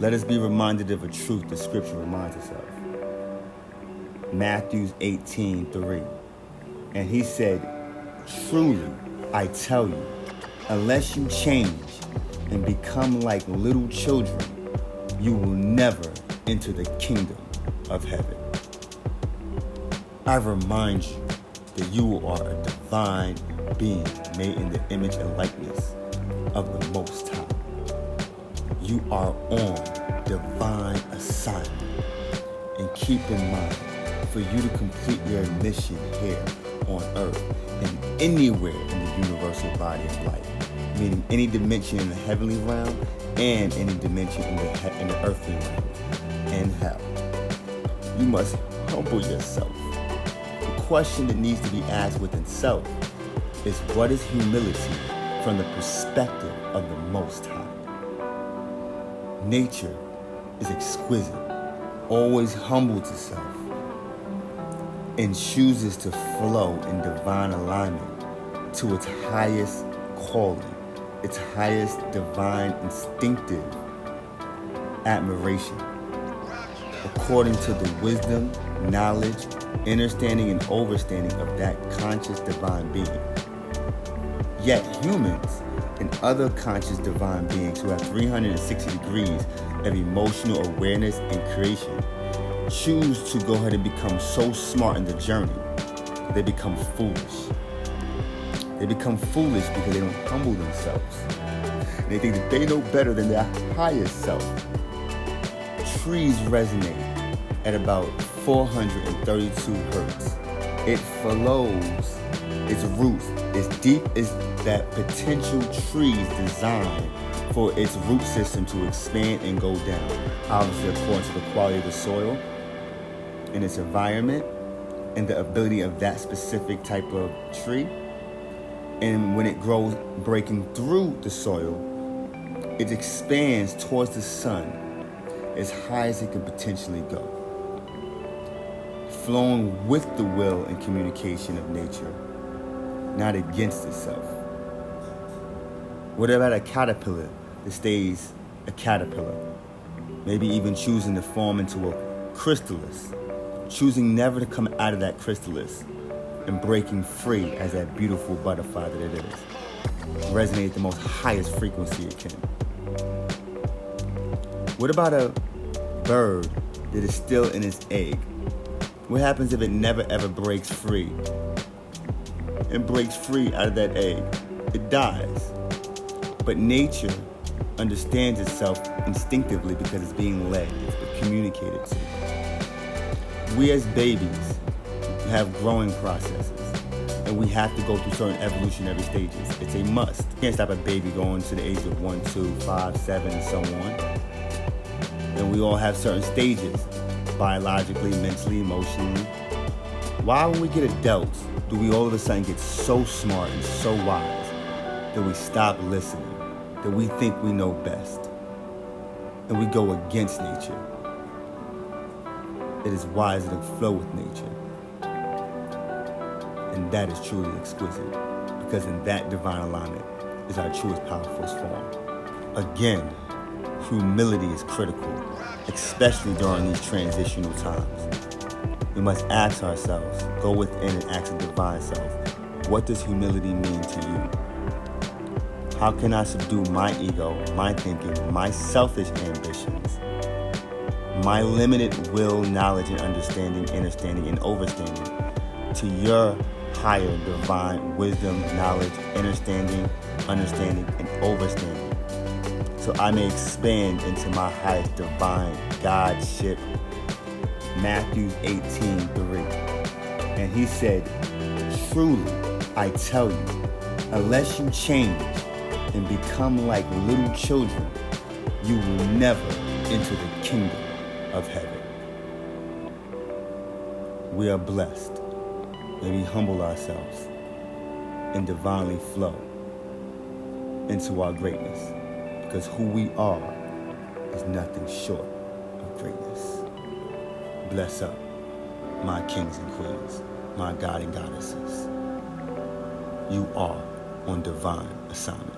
Let us be reminded of a truth the scripture reminds us of. Matthew 18:3. And he said, truly, I tell you, unless you change and become like little children, you will never enter the kingdom of heaven. I remind you that you are a divine being made in the image and likeness of the Most High. You are on divine assignment. And keep in mind, for you to complete your mission here on earth and anywhere in the universal body of life, meaning any dimension in the heavenly realm and any dimension in the earthly realm and hell, you must humble yourself. The question that needs to be asked within self is, what is humility from the perspective of the Most High? Nature is exquisite, always humbles itself, and chooses to flow in divine alignment to its highest calling, its highest divine instinctive admiration, according to the wisdom, knowledge, understanding, and overstanding of that conscious divine being. Yet humans and other conscious divine beings who have 360 degrees of emotional awareness and creation choose to go ahead and become so smart in the journey, they become foolish. They become foolish because they don't humble themselves. And they think that they know better than their highest self. Trees resonate at about 432 hertz. It flows its roots as deep as that potential tree's designed for its root system to expand and go down, obviously according to the quality of the soil and its environment and the ability of that specific type of tree. And when it grows, breaking through the soil, it expands towards the sun as high as it can potentially go, flowing with the will and communication of nature, not against itself. What about a caterpillar that stays a caterpillar? Maybe even choosing to form into a chrysalis, choosing never to come out of that chrysalis and breaking free as that beautiful butterfly that it is. Resonate at the most highest frequency it can. What about a bird that is still in its egg? What happens if it never ever breaks free? And breaks free out of that egg? It dies. But nature understands itself instinctively because it's being led, it's communicated to. We as babies have growing processes, and we have to go through certain evolutionary stages. It's a must. You can't stop a baby going to the age of 1, 2, 5, 7, and so on. And we all have certain stages, biologically, mentally, emotionally. Why, when we get adults, do we all of a sudden get so smart and so wise that we stop listening, that we think we know best, and we go against nature? It is wiser to flow with nature. And that is truly exquisite, because in that divine alignment is our truest, powerful form. Again, humility is critical, especially during these transitional times. We must ask ourselves, go within and ask the divine self, what does humility mean to you? How can I subdue my ego, my thinking, my selfish ambitions, my limited will, knowledge, and understanding, understanding, and overstanding to your higher divine wisdom, knowledge, understanding, and overstanding, so I may expand into my highest divine Godship. Matthew 18:3. And he said, truly, I tell you, unless you change and become like little children, you will never enter the kingdom of heaven. We are blessed. May we humble ourselves and divinely flow into our greatness, because who we are is nothing short of greatness. Bless up, my kings and queens, my God and goddesses. You are on divine assignment.